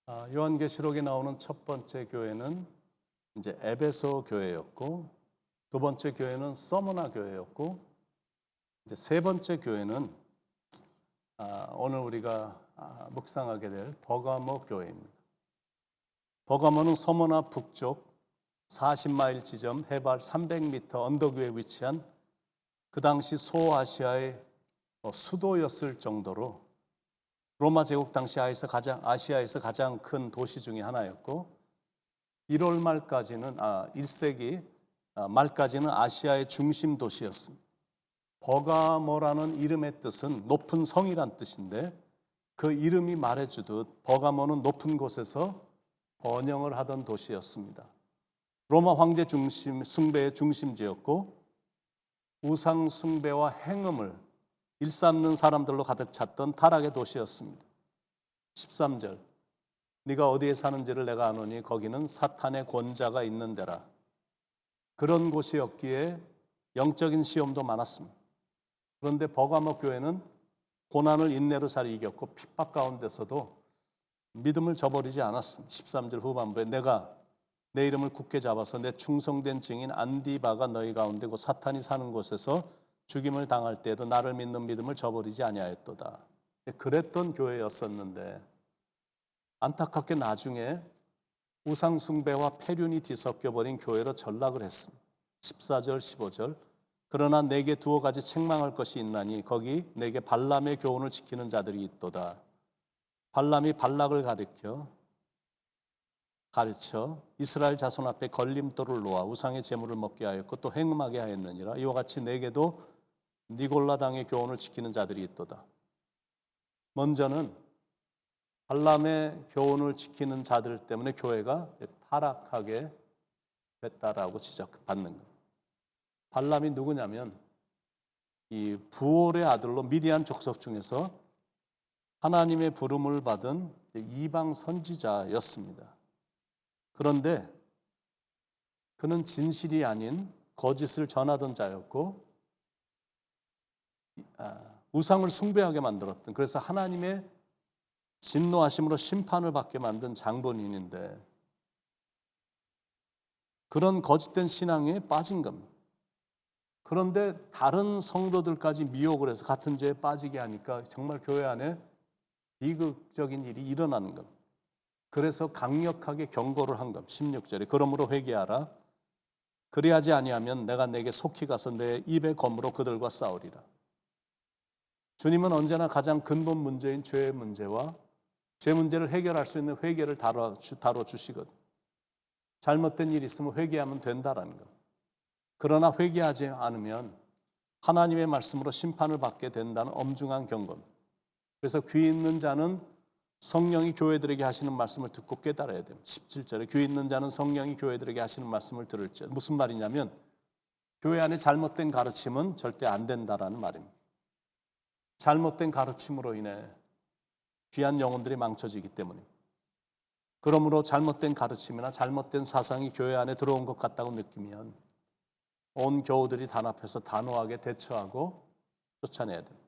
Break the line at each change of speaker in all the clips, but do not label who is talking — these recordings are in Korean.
요한계시록에 나오는 첫 번째 교회는 이제 에베소 교회였고, 두 번째 교회는 서머나 교회였고, 이제 세 번째 교회는 오늘 우리가 묵상하게 될 버가모 교회입니다. 버가모는 서머나 북쪽 40마일 지점 해발 300m 언덕 위에 위치한 그 당시 소아시아의 수도였을 정도로 로마 제국 당시 아시아에서 가장 큰 도시 중에 하나였고, 1세기 말까지는 아시아의 중심 도시였습니다. 버가모라는 이름의 뜻은 높은 성이란 뜻인데, 그 이름이 말해주듯 버가모는 높은 곳에서 번영을 하던 도시였습니다. 로마 황제 숭배의 중심지였고, 우상 숭배와 행음을 일삼는 사람들로 가득 찼던 타락의 도시였습니다. 13절, 네가 어디에 사는지를 내가 아노니 거기는 사탄의 권자가 있는 데라. 그런 곳이었기에 영적인 시험도 많았습니다. 그런데 버가모 교회는 고난을 인내로 잘 이겼고, 핍박 가운데서도 믿음을 저버리지 않았습니다. 13절 후반부에 내가 내 이름을 굳게 잡아서 내 충성된 증인 안디바가 너희 가운데 곧 사탄이 사는 곳에서 죽임을 당할 때에도 나를 믿는 믿음을 저버리지 아니하였도다. 그랬던 교회였었는데, 안타깝게 나중에 우상 숭배와 폐륜이 뒤섞여 버린 교회로 전락을 했습니다. 14절 15절, 그러나 내게 두어 가지 책망할 것이 있나니 거기 내게 발람의 교훈을 지키는 자들이 있도다. 발람이 발락을 가르쳐 이스라엘 자손 앞에 걸림돌을 놓아 우상의 제물을 먹게 하였고 또 행음하게 하였느니라. 이와 같이 내게도 니골라당의 교훈을 지키는 자들이 있도다. 먼저는 발람의 교훈을 지키는 자들 때문에 교회가 타락하게 됐다라고 지적받는 것. 발람이 누구냐면 이 부올의 아들로 미디안 족속 중에서 하나님의 부름을 받은 이방 선지자였습니다. 그런데 그는 진실이 아닌 거짓을 전하던 자였고, 우상을 숭배하게 만들었던, 그래서 하나님의 진노하심으로 심판을 받게 만든 장본인인데, 그런 거짓된 신앙에 빠진 겁니다. 그런데 다른 성도들까지 미혹을 해서 같은 죄에 빠지게 하니까 정말 교회 안에 비극적인 일이 일어나는 겁니다. 그래서 강력하게 경고를 한 겁니다. 16절에 그러므로 회개하라. 그리하지 아니하면 내가 내게 속히 가서 내 입의 검으로 그들과 싸우리라. 주님은 언제나 가장 근본 문제인 죄의 문제와 죄 문제를 해결할 수 있는 회개를 다뤄주시거든. 잘못된 일이 있으면 회개하면 된다라는 것. 그러나 회개하지 않으면 하나님의 말씀으로 심판을 받게 된다는 엄중한 경고입니다. 그래서 귀 있는 자는 성령이 교회들에게 하시는 말씀을 듣고 깨달아야 됩니다. 17절에 귀 있는 자는 성령이 교회들에게 하시는 말씀을 들을지. 무슨 말이냐면 교회 안에 잘못된 가르침은 절대 안 된다라는 말입니다. 잘못된 가르침으로 인해 귀한 영혼들이 망쳐지기 때문입니다. 그러므로 잘못된 가르침이나 잘못된 사상이 교회 안에 들어온 것 같다고 느끼면 온 교우들이 단합해서 단호하게 대처하고 쫓아내야 됩니다.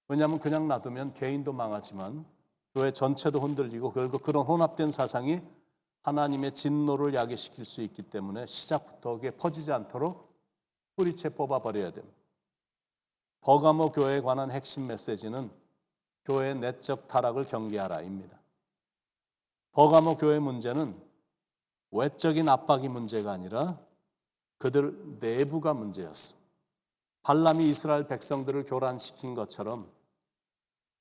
왜냐하면 그냥 놔두면 개인도 망하지만 교회 전체도 흔들리고, 결국 그런 혼합된 사상이 하나님의 진노를 야기시킬 수 있기 때문에 시작부터 그게 퍼지지 않도록 뿌리채 뽑아버려야 됩니다. 버가모 교회에 관한 핵심 메시지는 교회의 내적 타락을 경계하라입니다. 버가모 교회 문제는 외적인 압박이 문제가 아니라 그들 내부가 문제였습니다. 발람이 이스라엘 백성들을 교란시킨 것처럼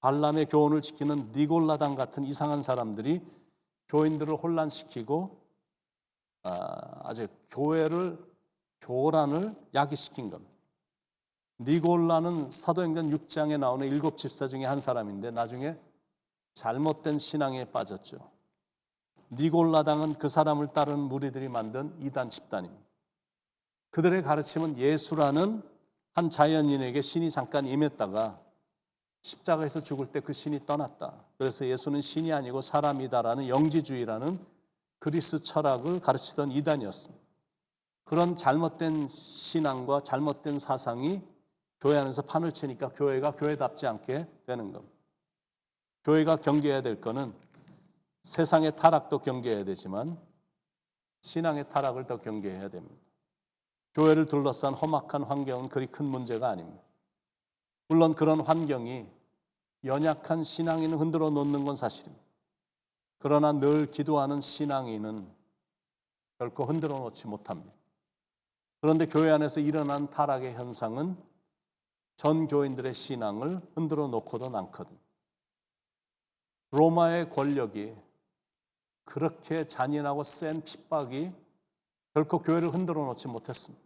발람의 교훈을 지키는 니골라당 같은 이상한 사람들이 교인들을 혼란시키고 아주 교란을 야기시킨 겁니다. 니골라는 사도행전 6장에 나오는 7 집사 중에 한 사람인데 나중에 잘못된 신앙에 빠졌죠. 니골라당은 그 사람을 따르는 무리들이 만든 이단 집단입니다. 그들의 가르침은 예수라는 한 자연인에게 신이 잠깐 임했다가 십자가에서 죽을 때 그 신이 떠났다. 그래서 예수는 신이 아니고 사람이다라는 영지주의라는 그리스 철학을 가르치던 이단이었습니다. 그런 잘못된 신앙과 잘못된 사상이 교회 안에서 판을 치니까 교회가 교회답지 않게 되는 겁니다. 교회가 경계해야 될 거는 세상의 타락도 경계해야 되지만 신앙의 타락을 더 경계해야 됩니다. 교회를 둘러싼 험악한 환경은 그리 큰 문제가 아닙니다. 물론 그런 환경이 연약한 신앙인을 흔들어 놓는 건 사실입니다. 그러나 늘 기도하는 신앙인은 결코 흔들어 놓지 못합니다. 그런데 교회 안에서 일어난 타락의 현상은 전 교인들의 신앙을 흔들어 놓고도 남거든요. 로마의 권력이 그렇게 잔인하고 센 핍박이 결코 교회를 흔들어 놓지 못했습니다.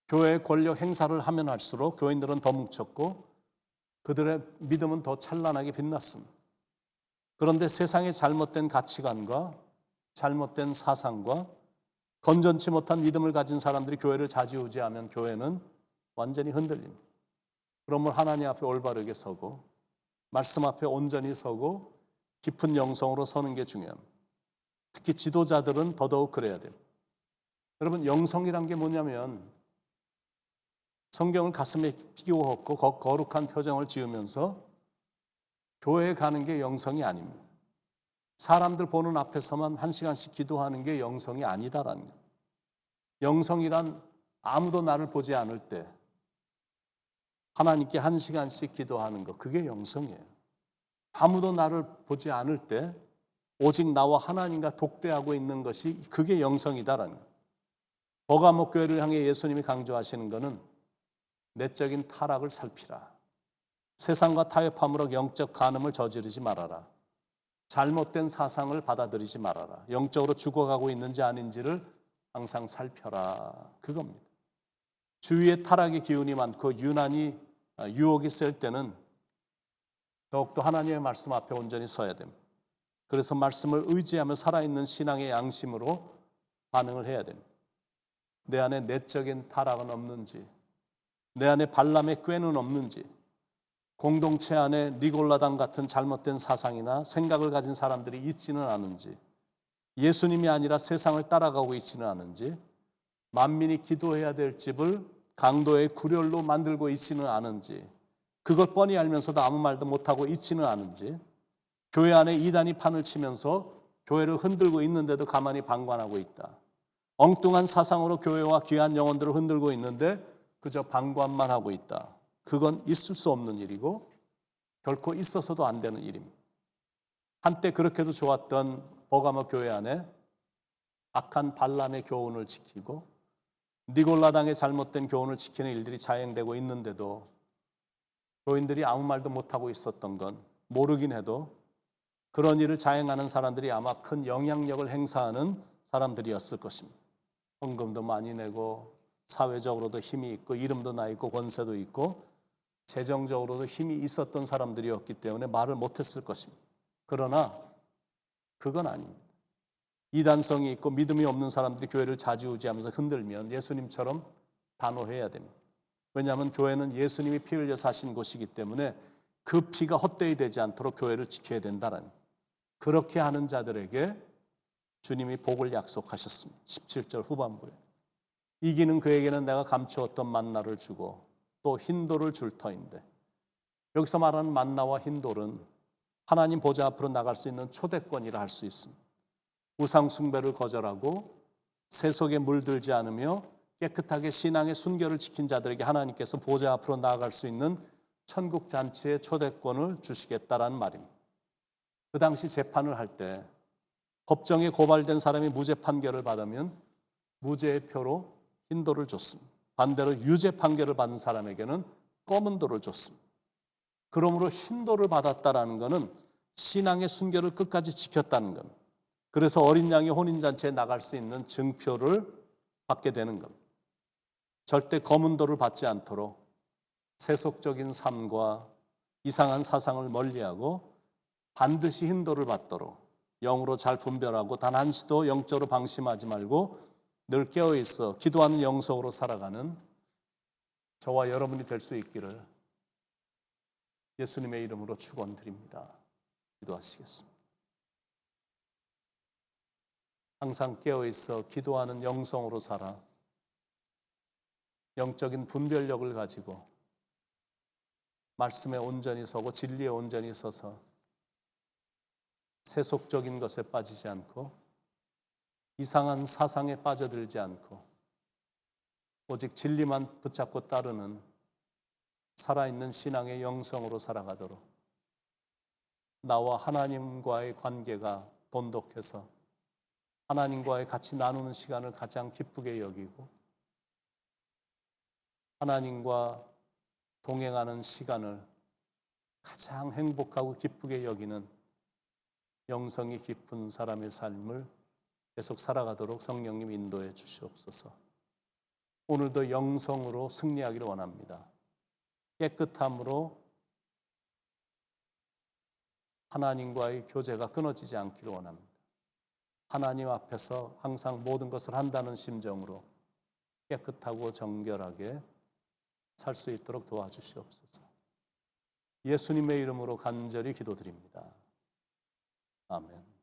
교회의 권력 행사를 하면 할수록 교인들은 더 뭉쳤고 그들의 믿음은 더 찬란하게 빛났습니다. 그런데 세상의 잘못된 가치관과 잘못된 사상과 건전치 못한 믿음을 가진 사람들이 교회를 좌지우지하면 교회는 완전히 흔들립니다. 그러면 하나님 앞에 올바르게 서고 말씀 앞에 온전히 서고 깊은 영성으로 서는 게 중요합니다. 특히 지도자들은 더더욱 그래야 돼요. 여러분, 영성이란 게 뭐냐면 성경을 가슴에 끼워얹고 거룩한 표정을 지으면서 교회에 가는 게 영성이 아닙니다. 사람들 보는 앞에서만 1시간씩 기도하는 게 영성이 아니다라는 거예요. 영성이란 아무도 나를 보지 않을 때 하나님께 1시간씩 기도하는 거, 그게 영성이에요. 아무도 나를 보지 않을 때 오직 나와 하나님과 독대하고 있는 것이 그게 영성이다라는 거예요. 버가모 교회를 향해 예수님이 강조하시는 것은 내적인 타락을 살피라. 세상과 타협함으로 영적 간음을 저지르지 말아라. 잘못된 사상을 받아들이지 말아라. 영적으로 죽어가고 있는지 아닌지를 항상 살펴라. 그겁니다. 주위에 타락의 기운이 많고 유혹이 셀 때는 더욱더 하나님의 말씀 앞에 온전히 서야 됩니다. 그래서 말씀을 의지하며 살아있는 신앙의 양심으로 반응을 해야 됩니다. 내 안에 내적인 타락은 없는지, 내 안에 발람의 꾀는 없는지, 공동체 안에 니골라당 같은 잘못된 사상이나 생각을 가진 사람들이 있지는 않은지, 예수님이 아니라 세상을 따라가고 있지는 않은지, 만민이 기도해야 될 집을 강도의 구렬로 만들고 있지는 않은지, 그걸 뻔히 알면서도 아무 말도 못하고 있지는 않은지, 교회 안에 이단이 판을 치면서 교회를 흔들고 있는데도 가만히 방관하고 있다. 엉뚱한 사상으로 교회와 귀한 영혼들을 흔들고 있는데 그저 방관만 하고 있다. 그건 있을 수 없는 일이고 결코 있어서도 안 되는 일입니다. 한때 그렇게도 좋았던 버가모 교회 안에 악한 발람의 교훈을 지키고 니골라당의 잘못된 교훈을 지키는 일들이 자행되고 있는데도 교인들이 아무 말도 못하고 있었던 건 모르긴 해도 그런 일을 자행하는 사람들이 아마 큰 영향력을 행사하는 사람들이었을 것입니다. 헌금도 많이 내고 사회적으로도 힘이 있고 이름도 나 있고 권세도 있고 재정적으로도 힘이 있었던 사람들이었기 때문에 말을 못했을 것입니다. 그러나 그건 아닙니다. 이단성이 있고 믿음이 없는 사람들이 교회를 좌지우지하면서 흔들면 예수님처럼 단호해야 됩니다. 왜냐하면 교회는 예수님이 피 흘려 사신 곳이기 때문에 그 피가 헛되이 되지 않도록 교회를 지켜야 된다는, 그렇게 하는 자들에게 주님이 복을 약속하셨습니다. 17절 후반부에 이기는 그에게는 내가 감추었던 만나를 주고 또 흰돌을 줄 터인데, 여기서 말하는 만나와 흰돌은 하나님 보좌 앞으로 나갈 수 있는 초대권이라 할 수 있습니다. 우상 숭배를 거절하고 세속에 물들지 않으며 깨끗하게 신앙의 순결을 지킨 자들에게 하나님께서 보좌 앞으로 나아갈 수 있는 천국 잔치의 초대권을 주시겠다라는 말입니다. 그 당시 재판을 할 때 법정에 고발된 사람이 무죄 판결을 받으면 무죄의 표로 흰 돌을 줬습니다. 반대로 유죄 판결을 받은 사람에게는 검은 돌을 줬습니다. 그러므로 흰 돌을 받았다라는 것은 신앙의 순결을 끝까지 지켰다는 겁니다. 그래서 어린 양이 혼인잔치에 나갈 수 있는 증표를 받게 되는 겁니다. 절대 검은 돌을 받지 않도록 세속적인 삶과 이상한 사상을 멀리하고 반드시 흰 돌을 받도록 영으로 잘 분별하고 단 한시도 영적으로 방심하지 말고 늘 깨어있어 기도하는 영성으로 살아가는 저와 여러분이 될 수 있기를 예수님의 이름으로 축원드립니다. 기도하시겠습니다. 항상 깨어있어 기도하는 영성으로 살아 영적인 분별력을 가지고 말씀에 온전히 서고 진리에 온전히 서서 세속적인 것에 빠지지 않고 이상한 사상에 빠져들지 않고 오직 진리만 붙잡고 따르는 살아있는 신앙의 영성으로 살아가도록 나와 하나님과의 관계가 돈독해서 하나님과의 같이 나누는 시간을 가장 기쁘게 여기고 하나님과 동행하는 시간을 가장 행복하고 기쁘게 여기는 영성이 깊은 사람의 삶을 계속 살아가도록 성령님 인도해 주시옵소서. 오늘도 영성으로 승리하기를 원합니다. 깨끗함으로 하나님과의 교제가 끊어지지 않기를 원합니다. 하나님 앞에서 항상 모든 것을 한다는 심정으로 깨끗하고 정결하게 살 수 있도록 도와주시옵소서. 예수님의 이름으로 간절히 기도드립니다. 아멘.